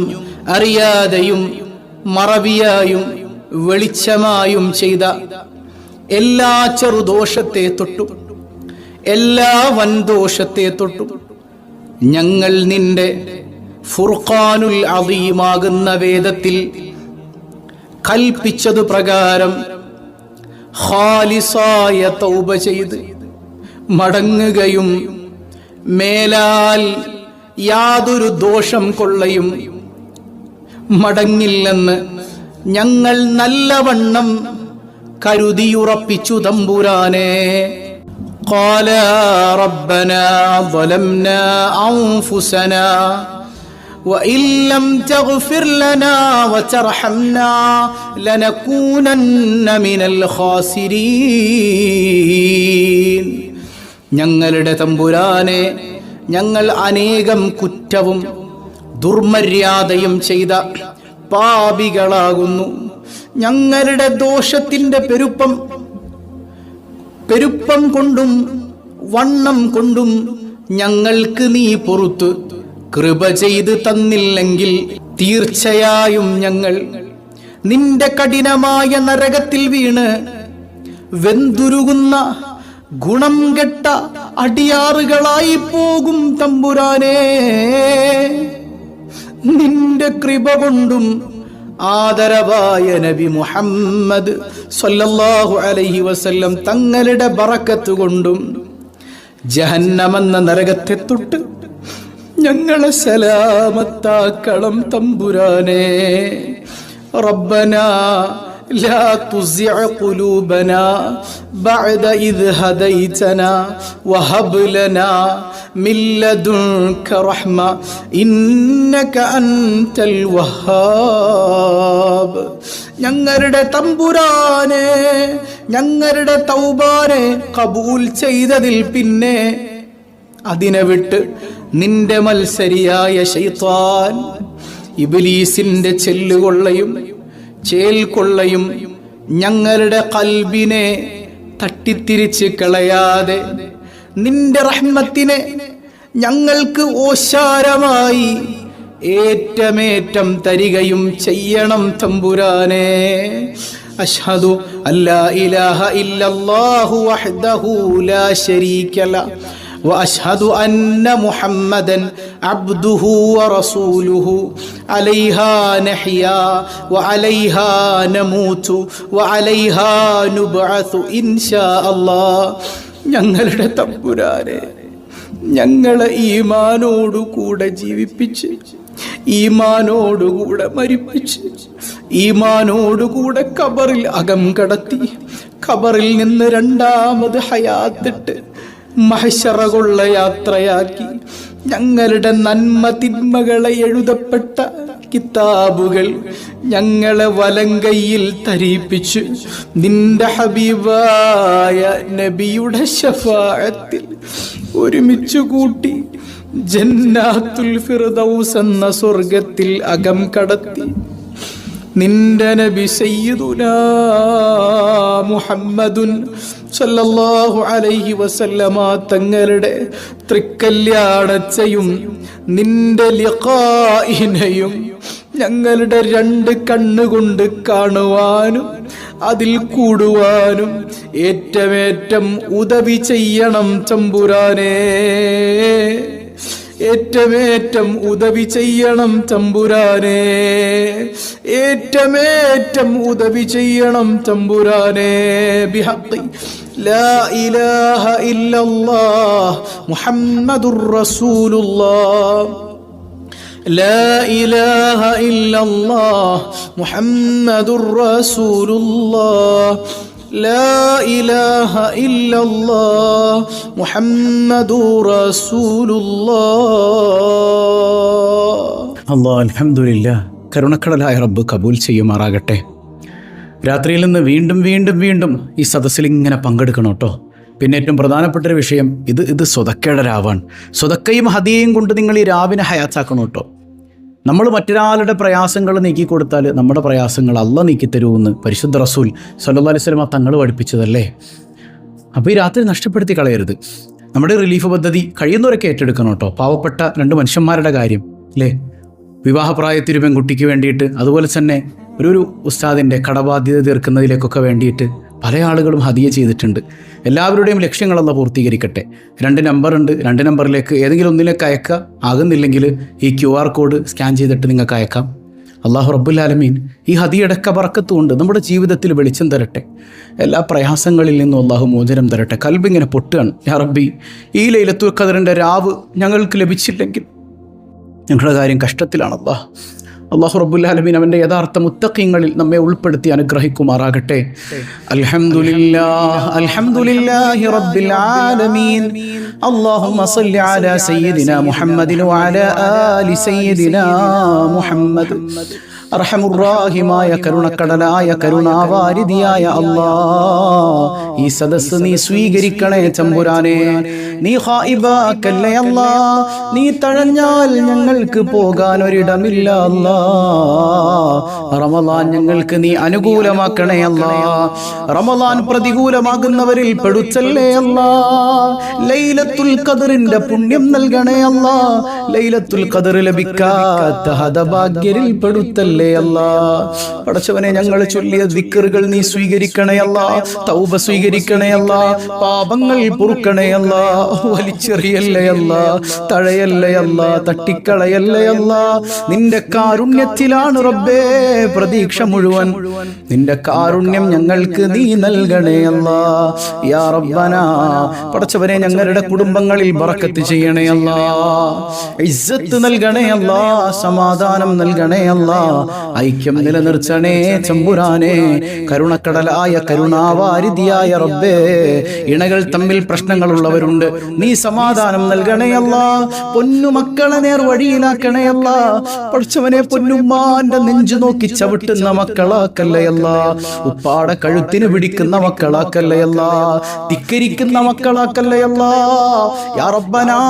അറിയാതെയും മറവിയായും വെളിച്ചമായും ചെയ്ത എല്ലാ ചെറുദോഷത്തെ തൊട്ടും എല്ലാ വൻദോഷത്തെ തൊട്ടും ഞങ്ങൾ നിന്റെ ഫുർഖാനുൽ അദീമാകുന്ന വേദത്തിൽ കൽപ്പിച്ചതു പ്രകാരം ഖാലിസായ തൗബ ചെയ്ത് മടങ്ങുകയും മേലാൽ യാതൊരു ദോഷം കൊള്ളയും മടങ്ങില്ലെന്ന് ഞങ്ങൾ നല്ലവണ്ണം കരുതിയുറപ്പിച്ചു തമ്പുരാനെ. ഖാല റബ്ബനാ ളലംനാ അൻഫുസനാ വഇൻ ലം തഗ്ഫിർ ലനാ വതർഹംനാ ലനകൂനന്ന മിനൽ ഖാസിരീൻ. ഞങ്ങളുടെ തമ്പുരാനെ, ഞങ്ങൾ അനേകം കുറ്റവും ദുർമര്യാദയും ചെയ്ത പാപികളാകുന്നു. ഞങ്ങളുടെ ദോഷത്തിന്റെ പെരുപ്പം കൊണ്ടും വണ്ണം കൊണ്ടും ഞങ്ങൾക്ക് നീ പുറത്ത് കൃപ ചെയ്ത് തന്നില്ലെങ്കിൽ തീർച്ചയായും ഞങ്ങൾ നിന്റെ കഠിനമായ നരകത്തിൽ വീണ് വെന്തുരുകുന്ന ഗുണം കെട്ട അടിയാറുകളായി പോകും തമ്പുരാനെ. നിന്റെ കൃപ കൊണ്ടും ആദരവായ നബി മുഹമ്മദ് സ്വല്ലല്ലാഹു അലൈഹി വസല്ലം തങ്ങളുടെ ബറക്കത്ത് കൊണ്ടും ജഹന്നമെന്ന നരകത്തെ തൊട്ട് ഞങ്ങളെ സലാമത്താക്കണം തമ്പുരാനെ. റബ്ബനാ لا تزغ قلوبنا بعد إذ هديتنا وهب لنا من لدنك رحمة إنك أنت الوهاب. ഞങ്ങളുടെ തമ്പുരാനെ, ഞങ്ങളുടെ തൗബാനെ കബൂൽ ചെയ്തതിൽ പിന്നെ അതിനെ വിട്ട് നിന്റെ മത്സരിയായ ശൈത്താൻ ഇബ്ലീസിന്റെ ചെല്ലുകൊള്ളയും ചേൽക്കൊള്ളയും ഞങ്ങളുടെ കൽബിനെ തട്ടിത്തിരിച്ച് കളയാതെ നിന്റെ റഹ്മത്തിനെ ഞങ്ങൾക്ക് ഓശാരമായി ഏറ്റമേറ്റം തരികയും ചെയ്യണം തമ്പുരാനെ. അഷ്ഹദു അല്ലാ ഇലാഹ ഇല്ലല്ലാഹു വഹ്ദഹു ലാ ശരീക ലഹു وأشهد أن محمدا عبده ورسوله عليها نحيا وعليها نموت وعليها نبعث إن شاء الله. ഞങ്ങളുടെ തമ്പുരാനെ, ഞങ്ങളെ ഈമാനോടുകൂടെ ജീവിപ്പിച്ച് ഈമാനോടുകൂടെ മരിപ്പിച്ച് ഈമാനോടുകൂടെ ഖബറിൽ അകം കടത്തി ഖബറിൽ നിന്ന് രണ്ടാമത് ഹയാത്തിട്ട് മഹ്ശറകുള്ള യാത്രയാക്കി ഞങ്ങളുടെ നന്മ തിന്മകളെ എഴുതപ്പെട്ട കിതാബുകൾ ഞങ്ങളെ വലങ്കയിൽ തരിപ്പിച്ച് നിന്റെ ഹബീബായ നബിയുടെ ശഫാഅത്തിൽ ഒരുമിച്ചു കൂട്ടി ജന്നാത്തുൽ ഫിർദൗസ് എന്ന സ്വർഗത്തിൽ അകം കടത്തി നിന്റെ നബി സയ്യിദുനാ മുഹമ്മദുൻ സല്ലല്ലാഹു അലൈഹി വസല്ലമ തങ്ങളുടെ തൃക്കല്യാണച്ചയും നിന്റെ ലിഖാഇനെയും ഞങ്ങളുടെ രണ്ട് കണ്ണുകൊണ്ട് കാണുവാനും അതിൽ കൂടുവാനും ഏറ്റമേറ്റം ഉദവി ചെയ്യണം തമ്പുരാനെ. ഏറ്റമേറ്റം ഉദവി ചെയ്യണം തമ്പുരാനെ. ഏറ്റമേറ്റം ഉദവി ചെയ്യണം തമ്പുരാനെ. ബിഹഖി ലാ ഇലാഹ ഇല്ലല്ലാഹ് മുഹമ്മദുർ റസൂലുള്ളാഹ്. لا إله إلا الله محمد رسول الله. لا إله إلا الله محمد رسول الله. അല്ലാഹ് അൽഹംദുലില്ലാഹ്. കരുണക്കടലായ റബ്ബ് കബൂൽ ചെയ്യുമാറാകട്ടെ. രാത്രിയിൽ നിന്ന് വീണ്ടും വീണ്ടും വീണ്ടും ഈ സദസ്സിൽ ഇങ്ങനെ പങ്കെടുക്കണം കേട്ടോ. പിന്നെ ഏറ്റവും പ്രധാനപ്പെട്ടൊരു വിഷയം ഇത് സ്വതക്കയുടെ രാവാണ്. സ്വതക്കയും ഹദിയയും കൊണ്ട് നിങ്ങൾ ഈ രാവിനെ ഹയാത്താക്കണം കേട്ടോ. നമ്മൾ മറ്റൊരാളുടെ പ്രയാസങ്ങൾ നീക്കിക്കൊടുത്താൽ നമ്മുടെ പ്രയാസങ്ങൾ അള്ളാഹ് നീക്കിത്തരുമെന്ന് പരിശുദ്ധ റസൂൽ സല്ലല്ലാഹു അലൈഹി വസല്ലം തങ്ങൾ പഠിപ്പിച്ചതല്ലേ. അപ്പോൾ ഈ രാത്രി നഷ്ടപ്പെടുത്തി കളയരുത്. നമ്മുടെ റിലീഫ് പദ്ധതി കഴിയുന്നവരൊക്കെ ഏറ്റെടുക്കണം കേട്ടോ. പാവപ്പെട്ട രണ്ട് മനുഷ്യന്മാരുടെ കാര്യം അല്ലേ, വിവാഹപ്രായത്തിലൊരു പെൺകുട്ടിക്ക് വേണ്ടിയിട്ട്, അതുപോലെ തന്നെ ഒരു ഉസ്താദിൻ്റെ കടബാധ്യത തീർക്കുന്നതിലേക്കൊക്കെ വേണ്ടിയിട്ട് പല ആളുകളും ഹദിയ ചെയ്തിട്ടുണ്ട്. എല്ലാവരുടെയും ലക്ഷ്യങ്ങൾ അല്ലാഹു പൂർത്തീകരിക്കട്ടെ. 2 നമ്പറുണ്ട്, 2 നമ്പറിലേക്ക് ഏതെങ്കിലും ഒന്നിലേക്ക് അയക്കുക. ആകുന്നില്ലെങ്കിൽ ഈ QR കോഡ് സ്കാൻ ചെയ്തിട്ട് നിങ്ങൾക്ക് അയക്കാം. അല്ലാഹു റബ്ബുൽ ആലമീൻ ഈ ഹദിയടക്ക ബറക്കത്ത് കൊണ്ട് നമ്മുടെ ജീവിതത്തിൽ വെളിച്ചം തരട്ടെ. എല്ലാ പ്രയാസങ്ങളിൽ നിന്നും അല്ലാഹു മോചനം തരട്ടെ. കൽബിങ്ങനെ പൊട്ടുകയാണ്. യാ റബ്ബി, ഈ ലൈലത്തുൽ ഖദറിൻ്റെ രാവ് ഞങ്ങൾക്ക് ലഭിച്ചില്ലെങ്കിൽ ഞങ്ങളുടെ കാര്യം കഷ്ടത്തിലാണ്. അല്ലാഹു റബ്ബുൽ ആലമീൻ അവൻ്റെ യഥാർത്ഥ മുത്തഖീങ്ങളിൽ നമ്മെ ഉൾപ്പെടുത്തി അനുഗ്രഹിക്കുമാറാകട്ടെ. അൽഹംദുലില്ലാഹ് അൽഹംദുലില്ലാഹി റബ്ബിൽ ആലമീൻ. اللهم صل على سيدنا محمد وعلى آل سيدنا محمد. അർഹമുറാഹിമായ കരുണക്കടലായ കരുണാവാരിധിയായ അല്ലാഹ്, ഈ സദസ്സ് നീ സ്വീകരിക്കണേ തമ്പുരാനെ. നീ ഖായിബാക്കല്ലേ അല്ലാഹ്, നീ തഴഞ്ഞാൽ ഞങ്ങൾക്ക് പോകാൻ ഒരിടമില്ല അല്ലാഹ്. റമളാൻ ഞങ്ങൾക്ക് നീ അനുകൂലമാക്കണേ അല്ലാഹ്. റമളാൻ പ്രതികൂലമാകുന്നവരിൽ പെടുത്തല്ലേ അല്ലാഹ്. ലൈലത്തുൽ ഖദറിന്റെ പുണ്യം നൽകണേ അല്ലാഹ്. ലൈലത്തുൽ ഖദർ ലഭിക്കാത്ത ഹതഭാഗ്യരിൽ പെടുത്തല്ലേ അല്ലാഹ്. പടച്ചവനെ, ഞങ്ങൾ ചൊല്ലിയ ദിക്റുകൾ നീ സ്വീകരിക്കണേ അല്ലാഹ്. തൗബ സ്വീകരിക്കണേ അല്ലാഹ്. പാപങ്ങൾ പൊറുക്കണേ അല്ലാഹ്. വലിച്ചെറിയല്ലേ അല്ലാഹ്, തഴയല്ലേ അല്ലാഹ്, തട്ടിക്കളയല്ലേ അല്ലാഹ്. നിന്റെ കാരുണ്യത്തിലാണ് റബ്ബേ പ്രതീക്ഷ മുഴുവൻ. നിന്റെ കാരുണ്യം ഞങ്ങൾക്ക് നീ നൽകണേ അല്ലാഹ്. യാ റബ്ബനാ, പടച്ചവനെ ഞങ്ങളുടെ കുടുംബങ്ങളിൽ ബറക്കത്ത് ചെയ്യണേ അല്ലാഹ്. ഇസ്സത്ത് നൽകണേ അല്ലാഹ്. സമാധാനം നൽകണേ അല്ലാഹ്. ഐക്യം നിലനിർത്തണേ ചമ്പുരാനെ. കരുണക്കടലായ കരുണാവാരിധിയായ റബ്ബേ, ഇണകൾ തമ്മിൽ പ്രശ്നങ്ങളുള്ളവരുണ്ട്, നീ സമാധാനം നൽകണേ അല്ലാഹ്. പൊന്നുമക്കളെ നേർ വഴിയിലാക്കണേ അല്ലാഹ്. പഠിച്ചവനെ, പൊന്നുമ്മാന്റെ നെഞ്ചു നോക്കി ചവിട്ടുന്ന മക്കളാക്കല്ലേ അല്ലാഹ്. ഉപ്പാടെ കഴുത്തിന് പിടിക്കുന്ന മക്കളാക്കല്ലേ അല്ലാഹ്. ധിക്കരിക്കുന്ന മക്കളാക്കല്ലേ അല്ലാഹ്. യാ റബ്ബനാ,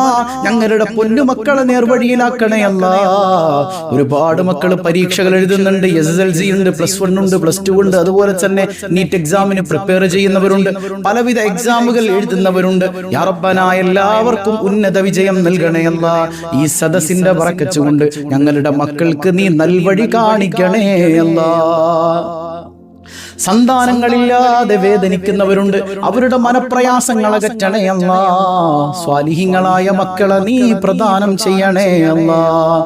ഞങ്ങളുടെ പൊന്നുമക്കളെ നേർവഴിയിലാക്കണേ അല്ലാഹ്. ഒരുപാട് മക്കൾ പരീക്ഷകൾ എഴുതുന്നുണ്ട്. SSLC ഉണ്ട്, +1 ഉണ്ട്, +2 ഉണ്ട്, അതുപോലെ തന്നെ നീറ്റ് എക്സാമിന് പ്രിപ്പയർ ചെയ്യുന്നവരുണ്ട്, പലവിധ എക്സാമുകൾ എഴുതുന്നവരുണ്ട്. യാ റബ്ബനാ, എല്ലാവർക്കും ഉന്നത വിജയം നൽകണേ അല്ലാഹ്. ഈ സദസ്സിന്റെ ബറക്കത്ത് കൊണ്ട് ഞങ്ങളുടെ മക്കൾക്ക് നീ നൽവഴി കാണിക്കണേ അല്ലാഹ്. സന്താനങ്ങളില്ലാതെ വേദനിക്കുന്നവരുണ്ട്, അവരുടെ മനപ്രയാസങ്ങൾ അകറ്റണേ അല്ലാഹ്. സ്വാലിഹീങ്ങളായ മക്കളെ നീ പ്രദാനം ചെയ്യണേ അല്ലാഹ്.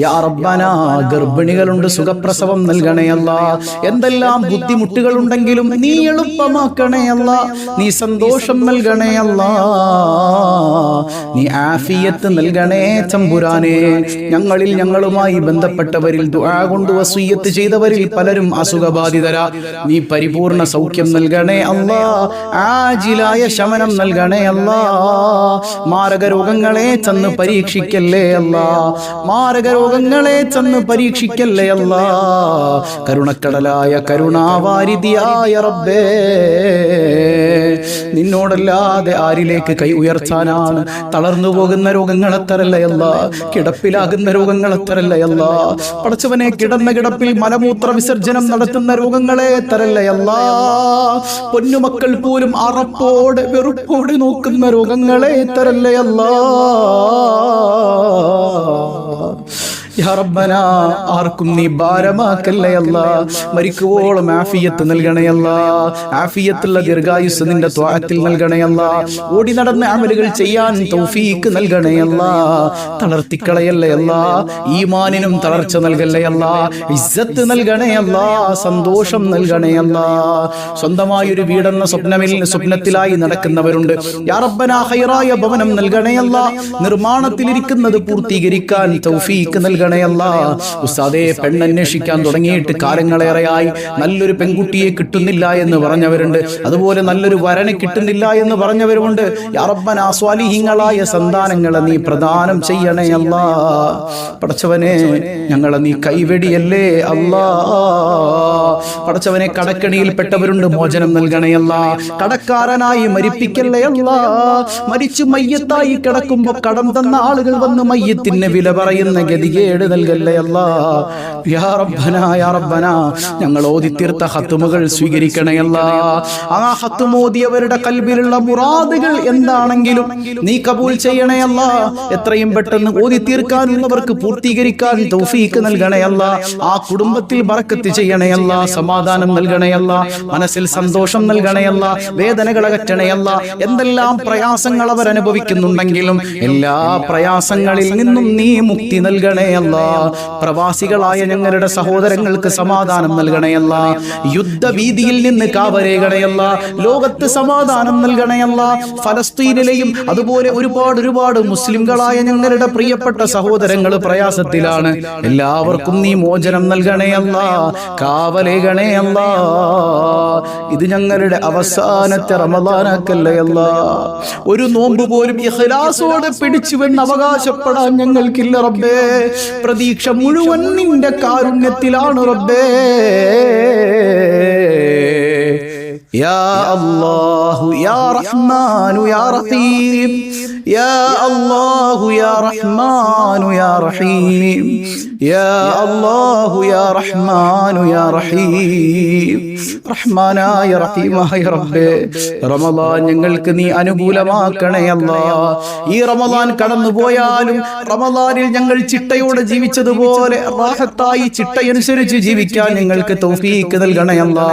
യാ റബ്ബനാ, ഗർഭിണികളുണ്ട്, സുഖപ്രസവം നൽകണേ അല്ലാഹ്. എന്തെല്ലാം ബുദ്ധിമുട്ടുകൾ ഉണ്ടെങ്കിലും നീ എളുപ്പമാക്കണേ അല്ലാഹ്. നീ സന്തോഷം നൽകണേ അല്ലാഹ്. നീ ആഫിയത്ത് നൽകണേ തമ്പുരാനെ. ഞങ്ങളിൽ ഞങ്ങളുമായി ബന്ധപ്പെട്ടവരിൽ ദുആ കൊണ്ട് വസിയ്യത്ത് ചെയ്തവരിൽ പലരും അസുഖബാധിതരാ. നീ പരിപൂർണ സൗഖ്യം നൽകണേ അല്ലാഹ്. ആജിലായ ശമനം നൽകണേ അല്ലാഹ്. മാരക രോഗങ്ങളെ ചെന്ന് പരീക്ഷിക്കല്ലേ അല്ലാഹ്. മാരക രോഗങ്ങളെ ചെന്ന് പരീക്ഷിക്കല്ലേ അല്ലാഹ്. കരുണക്കടലായ കരുണാവാരിധിയായ റബ്ബേ, നിന്നോടല്ലാതെ ആരിലേക്ക് കൈ ഉയർത്താനാണ്? തളർന്നു പോകുന്ന രോഗങ്ങളെ തരല്ലേ അല്ലാഹ്. കിടപ്പിലാകുന്ന രോഗങ്ങളെ തരല്ലേ അല്ലാഹ്. പടച്ചവനെ, കിടന്ന കിടപ്പിൽ മലമൂത്ര വിസർജനം നടത്തുന്ന രോഗങ്ങളെ തരല്ലേ അല്ലാഹ്. പൊന്നുമക്കൾ പോലും അറപ്പോടെ വെറുപ്പോടെ നോക്കുന്ന രോഗങ്ങളെ തരല്ലേ അല്ലാഹ്. യാ റബ്ബനാ, ആർക്കും നീ ഭാരമാക്കല്ലേ അല്ലാഹ്. മരിക്കുവോളം ആഫിയത്ത് നൽകണേ അല്ലാഹ്. ആഫിയത്തുള്ള ദീർഘായുസ് നിന്റെ ത്വാഅത്തിൽ നൽകണേ അല്ലാഹ്. ഓടി നടന്ന അമലുകൾ ചെയ്യാൻ തൗഫീക്ക് നൽകണേ അല്ലാഹ്. തളർത്തിക്കളയല്ലേ അല്ലാഹ്. ഈമാനിനും തളർച്ച നൽകല്ലേ അല്ലാഹ്. ഇസ്സത്ത് നൽകണേ അല്ലാഹ്. സന്തോഷം നൽകണേ അല്ലാഹ്. സ്വന്തമായൊരു വീടെന്ന സ്വപ്നത്തിലായി നടക്കുന്നവരുണ്ട്. യാ റബ്ബനാ, ഖൈറായ ഭവനം നൽകണേ അല്ലാഹ്. നിർമ്മാണത്തിലിരിക്കുന്നത് പൂർത്തീകരിക്കാൻ തൗഫീക്ക് നൽകണേ അല്ലാഹ്. ഉസ്താദേ, പെണ്ണന്വേഷിക്കാൻ തുടങ്ങിയിട്ട് കാലങ്ങളേറെയായി, നല്ലൊരു പെൺകുട്ടിയെ കിട്ടുന്നില്ല എന്ന് പറഞ്ഞവരുണ്ട്, അതുപോലെ നല്ലൊരു വരനെ കിട്ടുന്നില്ല എന്ന് പറഞ്ഞവരുമുണ്ട്. യാ റബ്ബനാ, സ്വാലിഹീങ്ങളായ സന്താനങ്ങളെ നീ പ്രദാനം ചെയ്യണേ അല്ലാഹ്. പടച്ചവനെ, ഞങ്ങളെ നീ കൈവെടിയല്ലേ അല്ലാഹ്. പടച്ചവനെ, കടക്കണിയിൽപ്പെട്ടവരുണ്ട്, മോചനം നൽകണേ അല്ലാഹ്. കടക്കാരനായി മരിപ്പിക്കല്ലേ അല്ലാഹ്. മരിച്ചു മയ്യത്തായി കിടക്കുമ്പോ കടം തന്ന ആളുകൾ വന്ന് മയ്യത്തിന് വില പറയുന്ന ഗതികേട് ഗതികേട് നൽകല്ലേ അല്ലാ. യാ റബ്ബനാ യാ റബ്ബനാ, ഞങ്ങൾ ഓതിത്തീർത്ത ഖത്മുകൾ സ്വീകരിക്കണേ അല്ലാ. ആ ഖത്മ ഓതിയവരുടെ കൽബിലുള്ള മുറാദുകൾ എന്താണെങ്കിലും നീ കബൂൽ ചെയ്യണേ അല്ലാ. എത്രയും പെട്ടെന്ന് ഓതിത്തീർക്കാനുള്ളവർക്ക് പൂർത്തീകരിക്കാൻ തൗഫീക്ക് നൽകണേ അല്ലാ. ആ കുടുംബത്തിൽ ബറക്കത്ത് ചെയ്യണേ അല്ലാ. സമാധാനം നൽകണേ അല്ലാ. മനസ്സിൽ സന്തോഷം നൽകണേ അല്ലാ. വേദനകൾ അകറ്റണേ അല്ലാ. എന്തെല്ലാം പ്രയാസങ്ങൾ അവർ അനുഭവിക്കുന്നുണ്ടെങ്കിലും എല്ലാ പ്രയാസങ്ങളിൽ നിന്നും നീ മുക്തി നൽകണേ അല്ലാ. പ്രവാസികളായ ഞങ്ങളുടെ സഹോദരങ്ങൾക്ക് സമാധാനം നൽകണേ അല്ലാ. യുദ്ധഭീതിയിൽ നിന്ന് കാവരേകണേ അല്ലാ. ലോകത്ത് സമാധാനം നൽകണേ അല്ലാ. ഫലസ്തീനിലെയും അതുപോലെ ഒരുപാട് മുസ്ലിംകളായ ഞങ്ങളുടെ പ്രിയപ്പെട്ട സഹോദരങ്ങൾ പ്രയാസത്തിലാണ്. എല്ലാവർക്കും നീ മോചനം നൽകണേ അല്ലാ. കാവലേകണേ അല്ലാ. ഇത് ഞങ്ങളുടെ അവസാനത്തെ റമദാനാക്കല്ലേ അല്ലാ. ഒരു നോമ്പ് പോലും ഇഖ്ലാസോടെ പിടിച്ചുവെന്ന് അവകാശപ്പെടാൻ ഞങ്ങൾക്കില്ല റബ്ബേ. പ്രതീക്ഷ മുഴുവൻ നിന്റെ കാരുണ്യത്തിലാണ് റബ്ബേ. യാ അല്ലാഹു യാ റഹ്മാനു യാ റഹീം, യാ അല്ലാഹു യാ റഹ്മാനു യാ റഹീം, യാ അല്ലാഹു യാ റഹ്മാനു യാ റഹീം. റഹ്മാനായ റഹീമായ റബ്ബേ, റമദാൻ ഞങ്ങൾക്ക് നീ അനുകൂലമാക്കണേ അല്ലാ. ഈ റമദാൻ കടന്നുപോയാലും റമദാനിൽ ഞങ്ങൾ ചിട്ടയോടെ ജീവിച്ചതുപോലെ റാഹത്തായി ചിട്ടയനുസരിച്ച് ജീവിക്കാൻ ഞങ്ങൾക്ക് തൗഫീക്ക് നൽകണേ അല്ലാ.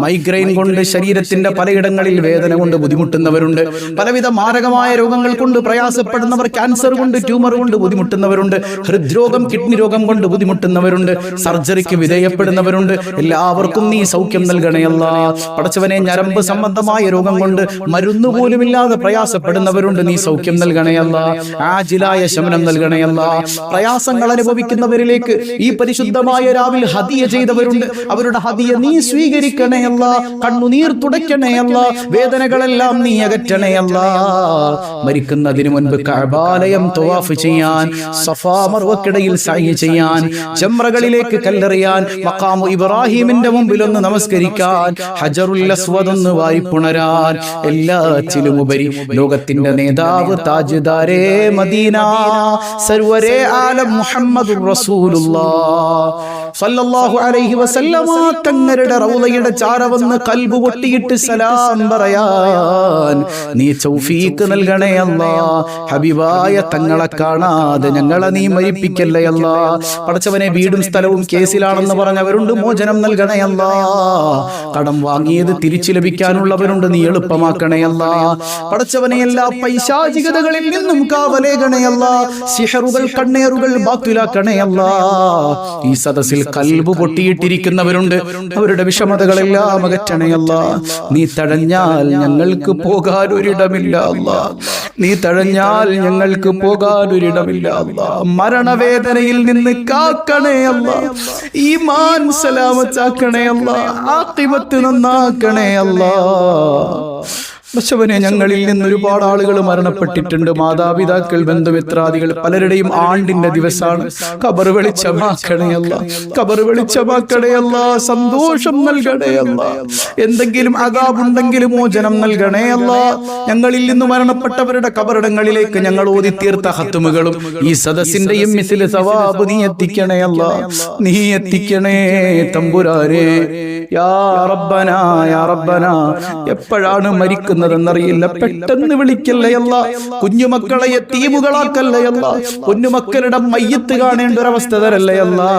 മൈഗ്രെയിൻ കൊണ്ട് ശരീരത്തിന്റെ പലയിടങ്ങളിൽ വേദന കൊണ്ട് ബുദ്ധിമുട്ടുന്നവരുണ്ട്. പലവിധ മാരകമായ രോഗങ്ങൾ കൊണ്ട് പ്രയാസപ്പെടുന്നവർ, ക്യാൻസർ കൊണ്ട്, ട്യൂമർ കൊണ്ട് ബുദ്ധിമുട്ടുന്നവരുണ്ട്. ഹൃദ്രോഗം, കിഡ്നി രോഗം കൊണ്ട് ബുദ്ധിമുട്ടുന്നവരുണ്ട്. സർജറിക്ക് വിധേയപ്പെടുന്നവരുണ്ട്. എല്ലാവർക്കും നീ സൗഖ്യം നൽകണേ അല്ലാ. പടച്ചവനെ, ഞരമ്പ് സംബന്ധമായ രോഗം കൊണ്ട് മരുന്ന് പോലുമില്ലാതെ പ്രയാസപ്പെടുന്നവരുണ്ട്. നീ സൗഖ്യം നൽകണേ അല്ലാ. ആജിലായ ശമനം നൽകണേ അല്ലാ. പ്രയാസങ്ങൾ അനുഭവിക്കുന്നവരിലേക്ക് ഈ പരിശുദ്ധമായ രാവിൽ ഹദിയ ചെയ്തവരുണ്ട്. അവരുടെ ഹദിയ നീ സ്വീകരിക്കണേ അല്ലാ. കണ്ണുനീർ തുടയ്ക്കണേ അല്ലാ. വേദനകളെല്ലാം നീ അകറ്റണേ അല്ലാ. മരിക്കുന്നതിന് മുൻപ് കഅബാലയം തവാഫ് ചെയ്യാൻ, സഫാ മർവക്കിടയിൽ സഅയ് ചെയ്യാൻ, ജംറകളിലേക്ക് കല്ലെറിയാൻ, മഖാമു ഇബ്രാഹിമിന്റെ മുമ്പിൽ ഒന്ന് നമസ്കരിക്കാൻ, ഹജറുൽ അസ്വദ് ഒന്ന് വാരിപ്പുണരാൻ, എല്ലാറ്റിലും ഉപരി ലോകത്തിന്റെ നേതാവ്, താജ്ദാരേ മദീന, സർവരേ ആലം മുഹമ്മദുർ റസൂലുള്ളാഹ് സല്ലല്ലാഹു അലൈഹി വസല്ലമ തങ്ങളുടെ റൗളയുടെ ചാരവന്ന് കൽബ് പൊട്ടിയിട്ട് സലാം പറയാൻ നീ തൗഫീക്ക് നൽകണേ അല്ലാ. ഹബീബായ തങ്ങളെ കാണാതെ ഞങ്ങളെ നീ മരിപ്പിക്കല്ലേ അല്ലാ. പടച്ചവനെ, വീടും സ്ഥലവും കേസിലാണെന്ന് പറഞ്ഞവരുണ്ട്, മോചനം നൽകണേ അല്ലാ. കടം വാങ്ങിയത് തിരിച്ചു ലഭിക്കാനുള്ളവരുണ്ട്, നീ എളുപ്പമാക്കണേ അല്ലാ. പടച്ചവനെ, എല്ലാ പൈശാചികതകളിൽ നിന്നും കാവലേകണേ അല്ലാ. സിഹറുകൾ, കണ്ണേറുകൾ ബാത്തിലാക്കണേ അല്ലാ. ഈ സദസ്സിൽ കൽബ് പൊട്ടിയിട്ടിരിക്കുന്നവരുണ്ട്, അവരുടെ വിഷമതകളെല്ലാം അകറ്റണേ അല്ലാ. നീ തഴഞ്ഞാൽ ഞങ്ങൾക്ക് പോകാൻ ഒരിടമില്ല അല്ലാ. നീ തഴഞ്ഞാൽ ഞങ്ങൾക്ക് പോകാൻ ഒരിടമില്ല അല്ലാ. മരണവേദനയിൽ നിന്ന് കാക്കണേ അല്ലാ. ഈമാൻ സലാമത്താക്കണേ അല്ലാ. ആഖിബത്ത് നന്നാക്കണേ അല്ലാ. പടച്ചവനെ, ഞങ്ങളിൽ നിന്ന് ഒരുപാട് ആളുകൾ മരണപ്പെട്ടിട്ടുണ്ട്. മാതാപിതാക്കൾ, ബന്ധുമിത്രാദികൾ, പലരുടെയും ആണ്ടിന്റെ ദിവസമാണ്. ഖബർ വെളിച്ചമാക്കണേ അല്ലാ. ഖബർ വെളിച്ചമാക്കണേ അല്ലാ. സന്തോഷം നൽകണേ അല്ലാ. എന്തെങ്കിലും അദാബുണ്ടെങ്കിൽ മോചനം നൽകണേ അല്ലാ. ഞങ്ങളിൽ നിന്ന് മരണപ്പെട്ടവരുടെ ഖബറിടങ്ങളിലേക്ക് ഞങ്ങൾ ഓതിത്തീർത്ത ഖത്മുകളും ഈ സദസ്സിന്റെയും മിസ്ൽ സവാബ് നീ എത്തിക്കണേ അല്ലാ. നീ എത്തിക്കണേ തമ്പുരാനേ. യാ റബ്ബനാ യാ റബ്ബനാ, എപ്പോഴാണ് മരിക്കുന്നത് എന്നറിയില്ല, പെട്ടെന്ന് വിളിക്കല്ലേ അല്ലാ. കുഞ്ഞുമക്കളെ യതീമുകളാക്കല്ലേ അല്ലാ. കുഞ്ഞുമക്കളുടെ മയ്യത്ത് കാണേണ്ട ഒരവസ്ഥ തരല്ലേ അല്ലാ.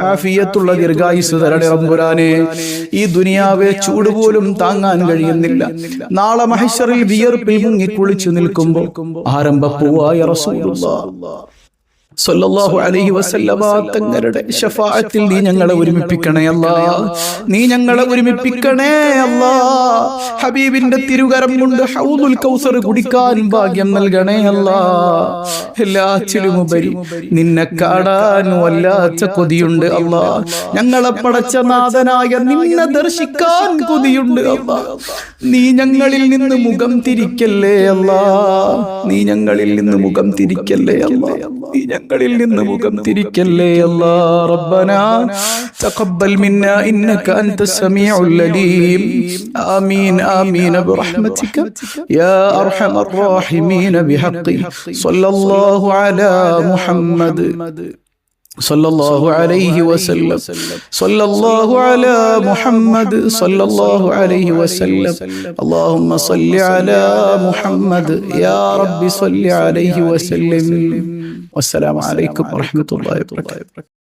ആഫിയത്തുള്ള ദീർഘായുസ് തരണേ റബ്ബുരാനേ. ഈ ദുനിയാവെ ചൂട് പോലും താങ്ങാൻ കഴിയുന്നില്ല. നാളെ മഹ്ശറിൽ വിയർപ്പിൽ മുങ്ങി കുളിച്ചു നിൽക്കുമ്പോൾ ആരംഭപ്പൂവായ റസൂലുള്ളാഹ് സല്ലല്ലാഹു അലൈഹി വസല്ലമ തങ്ങളുടെ ശഫാഅത്തിൽ നീ ഞങ്ങളെ ഒരുമിപ്പിക്കണേ അല്ലാ. നീ ഞങ്ങളെ ഒരുമിപ്പിക്കണേ അല്ലാ. ഹബീബിന്റെ തിരുകരം കൊണ്ട് ഹൗദുൽ കൗസർ കുടിക്കാൻ ഭാഗ്യം നൽകണേ അല്ലാ. എല്ലാറ്റിലും ഉപരി നിന്നെ കാണാൻ വല്ലാത്ത കൊതിയുണ്ട് അല്ലാ. ഞങ്ങളെ പടച്ച നാഥനായ നിന്നെ ദർശിക്കാൻ കൊതിയുണ്ട് അല്ലാ. നീ ഞങ്ങളിൽ നിന്ന് മുഖം തിരിക്കല്ലേ അല്ലാ. നീ ഞങ്ങളിൽ നിന്ന് മുഖം തിരിക്കല്ലേ അല്ലാ. നീ ഞങ്ങളിൽ നിന്ന് മുഖം തിരിക്കല്ലേ അല്ലാ. റബ്ബനാ തഖബ്ബൽ മിന്നാ ഇന്നക അൻതസ് സമീഉൽ അലീം. ആമീൻ ആമീൻ ബിറഹ്മതിക യാ അർഹമർ റഹീമീൻ ബിഹഖി സ്വല്ലല്ലാഹു അലാ മുഹമ്മദ്. സല്ലല്ലാഹു അലൈഹി വസല്ലം സല്ലല്ലാഹു അലാ മുഹമ്മദ് സല്ലല്ലാഹു അലൈഹി വസല്ലം അല്ലാഹുമ്മ സല്ലി അലാ മുഹമ്മദ് യാ റബ്ബി സല്ലി അലൈഹി വസല്ലം. വസ്സലാമു അലൈക്കും വറഹ്മത്തുള്ളാഹി വബറകാതുഹു.